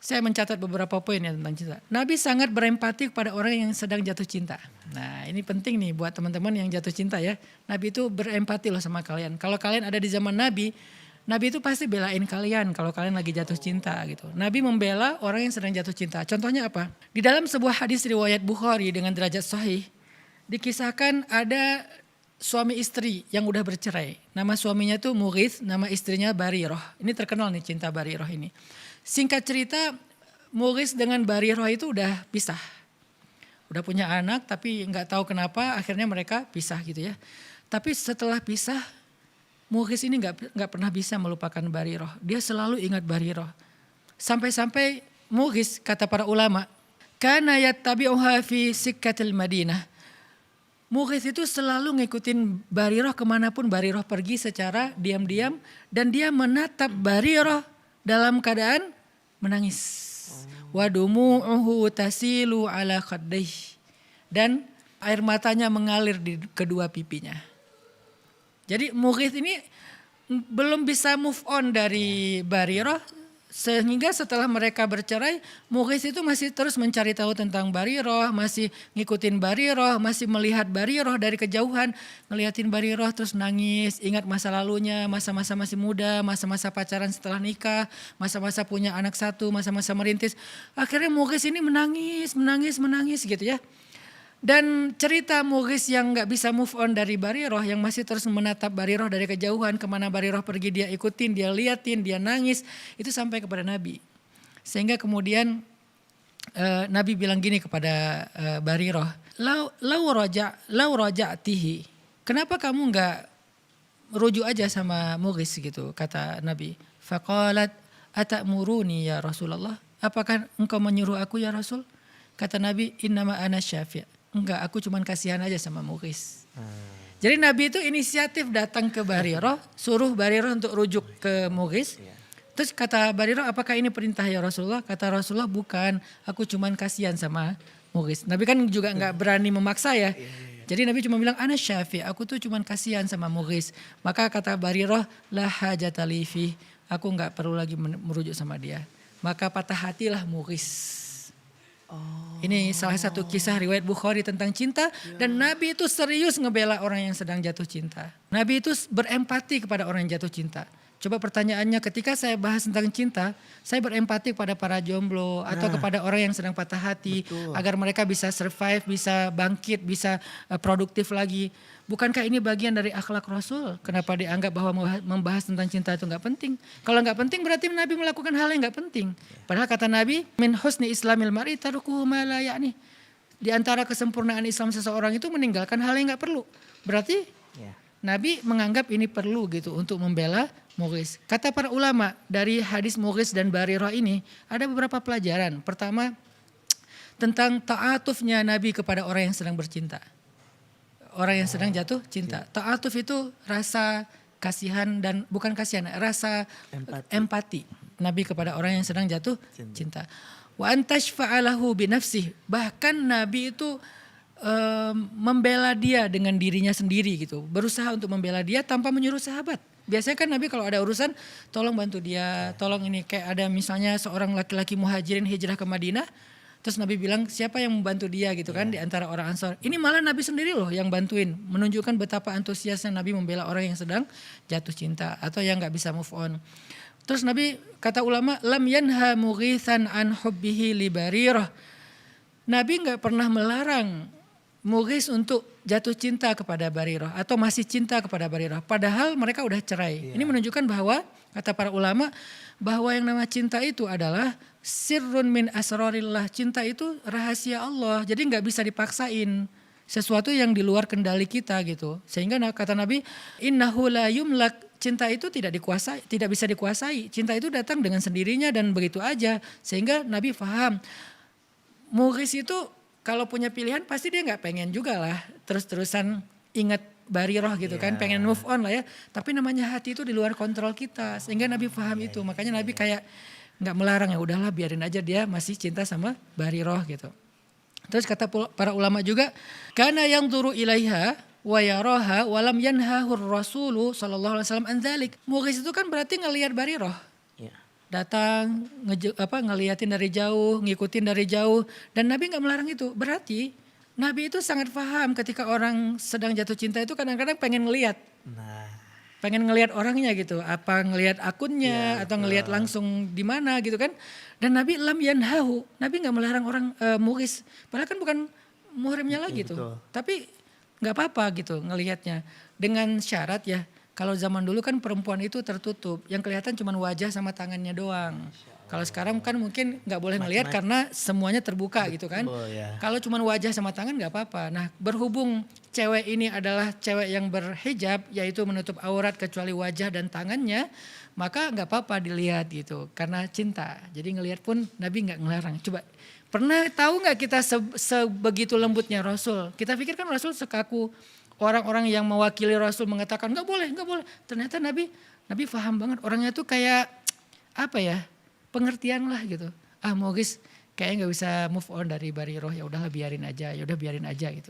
Saya mencatat beberapa poin ya tentang cinta. Nabi sangat berempati kepada orang yang sedang jatuh cinta. Nah ini penting nih buat teman-teman yang jatuh cinta ya. Nabi itu berempati loh sama kalian. Kalau kalian ada di zaman Nabi, Nabi itu pasti belain kalian kalau kalian lagi jatuh cinta gitu. Nabi membela orang yang sedang jatuh cinta. Contohnya apa? Di dalam sebuah hadis riwayat Bukhari dengan derajat sahih, dikisahkan ada suami istri yang udah bercerai. Nama suaminya tuh Mughith, nama istrinya Barirah. Ini terkenal nih cinta Barirah ini. Singkat cerita, Mughith dengan Barirah itu udah pisah. Udah punya anak tapi nggak tahu kenapa akhirnya mereka pisah gitu ya. Tapi setelah pisah, Mughith ini nggak pernah bisa melupakan Barirah. Dia selalu ingat Barirah. Sampai-sampai Mughith kata para ulama, kana yattabi'uha fi sikkatil Madinah. Mughith itu selalu ngikutin Barirah kemanapun Barirah pergi secara diam-diam. Dan dia menatap Barirah dalam keadaan menangis. Wa dumu'uhu tasilu ala khaddayh. Dan air matanya mengalir di kedua pipinya. Jadi Mughith ini belum bisa move on dari Barirah. Sehingga setelah mereka bercerai, Mughith itu masih terus mencari tahu tentang Barirah, masih ngikutin Barirah, masih melihat Barirah dari kejauhan, ngeliatin Barirah terus nangis, ingat masa lalunya, masa-masa masih muda, masa-masa pacaran setelah nikah, masa-masa punya anak satu, masa-masa merintis. Akhirnya Mughith ini menangis gitu ya. Dan cerita Mughith yang gak bisa move on dari Barirah, yang masih terus menatap Barirah dari kejauhan, kemana Barirah pergi dia ikutin, dia liatin, dia nangis, itu sampai kepada Nabi. Sehingga kemudian Nabi bilang gini kepada Barirah, lau raja'tihi, kenapa kamu gak rujuk aja sama Mughith gitu, kata Nabi. Faqalat atamuruni ya Rasulullah, apakah engkau menyuruh aku ya Rasul? Kata Nabi, innama ana syafi'. Enggak, aku cuman kasihan aja sama Mughith. Jadi Nabi itu inisiatif datang ke Barirah, suruh Barirah untuk rujuk ke Mughith. Terus kata Barirah, apakah ini perintah ya Rasulullah? Kata Rasulullah, bukan, aku cuman kasihan sama Mughith. Nabi kan juga enggak berani memaksa ya. Jadi Nabi cuma bilang, ana syafi', aku tuh cuman kasihan sama Mughith. Maka kata Barirah, la hajata li fi, aku enggak perlu lagi merujuk sama dia. Maka patah hatilah Mughith. Ini salah satu kisah riwayat Bukhari tentang cinta. Dan Nabi itu serius ngebela orang yang sedang jatuh cinta. Nabi itu berempati kepada orang yang jatuh cinta. Coba pertanyaannya, ketika saya bahas tentang cinta, saya berempati kepada para jomblo atau kepada orang yang sedang patah hati. Betul. Agar mereka bisa survive, bisa bangkit, bisa produktif lagi. Bukankah ini bagian dari akhlak Rasul? Kenapa dianggap bahwa membahas tentang cinta itu gak penting? Kalau gak penting berarti Nabi melakukan hal yang gak penting. Padahal kata Nabi, min husni islamil mar'i tarukuhu ma la ya'ni. Di antara kesempurnaan Islam seseorang itu meninggalkan hal yang gak perlu. Berarti Nabi menganggap ini perlu gitu untuk membela Mughith. Kata para ulama, dari hadis Mughith dan Barirah ini ada beberapa pelajaran. Pertama, tentang ta'atufnya Nabi kepada orang yang sedang bercinta. Orang yang sedang jatuh cinta. Ta'atuf itu rasa kasihan dan bukan kasihan, rasa empati Nabi kepada orang yang sedang jatuh cinta. Wa antashfa'alahu binafsih. Bahkan Nabi itu membela dia dengan dirinya sendiri gitu. Berusaha untuk membela dia tanpa menyuruh sahabat. Biasanya kan Nabi kalau ada urusan, tolong bantu dia, tolong ini. Kayak ada misalnya seorang laki-laki muhajirin hijrah ke Madinah. Terus Nabi bilang siapa yang membantu dia gitu kan di antara orang Ansor. Ini malah Nabi sendiri loh yang bantuin. Menunjukkan betapa antusiasnya Nabi membela orang yang sedang jatuh cinta. Atau yang gak bisa move on. Terus Nabi kata ulama, lam yanha Mughithan an hubbihi li Barirah. Nabi gak pernah melarang Mughith untuk jatuh cinta kepada Barirah. Atau masih cinta kepada Barirah. Padahal mereka udah cerai. Ini menunjukkan bahwa kata para ulama bahwa yang nama cinta itu adalah sirrun min asrarillah. Cinta itu rahasia Allah. Jadi gak bisa dipaksain. Sesuatu yang di luar kendali kita gitu. Sehingga kata Nabi, innahu la yumlak. Cinta itu tidak dikuasai, tidak bisa dikuasai. Cinta itu datang dengan sendirinya dan begitu aja. Sehingga Nabi faham. Mughith itu kalau punya pilihan pasti dia gak pengen juga lah. Terus-terusan ingat Barirah gitu kan. Pengen move on lah ya. Tapi namanya hati itu di luar kontrol kita. Sehingga Nabi faham itu. Makanya Nabi kayak gak melarang, ya udahlah biarin aja dia masih cinta sama Barirah gitu. Terus kata para ulama juga, kana yang turu ilaiha wa yaraha walam yanhahur rasulu sallallahu alaihi wasallam an dzalik. Mughith itu kan berarti ngelihat Barirah. datang ngeliatin dari jauh, ngikutin dari jauh, dan Nabi nggak melarang itu. Berarti Nabi itu sangat paham ketika orang sedang jatuh cinta itu kadang-kadang pengen ngeliat. Nah, Pengen ngelihat orangnya gitu, apa ngelihat akunnya iya atau ngelihat betul. langsung di mana gitu kan. Dan Nabi lam yanhahu, Nabi nggak melarang orang muhis, padahal kan bukan muhrimnya lagi tuh. Betul. Tapi nggak apa-apa gitu ngelihatnya dengan syarat ya. Kalau zaman dulu kan perempuan itu tertutup, yang kelihatan cuma wajah sama tangannya doang. Kalau sekarang kan mungkin nggak boleh ngelihat karena semuanya terbuka gitu kan. Betul ya. Kalau cuma wajah sama tangan nggak apa-apa. Nah berhubung cewek ini adalah cewek yang berhijab, yaitu menutup aurat kecuali wajah dan tangannya, maka nggak apa-apa dilihat gitu karena cinta. Jadi ngelihat pun Nabi nggak ngelarang. Coba pernah tahu nggak kita sebegitu lembutnya Rasul? Kita pikir kan Rasul sekaku orang-orang yang mewakili Rasul mengatakan nggak boleh, nggak boleh. Ternyata Nabi paham banget. Orangnya tuh kayak apa ya? Pengertian lah gitu. Mogis kayaknya nggak bisa move on dari Bariroh, ya udahlah biarin aja, ya udah biarin aja gitu.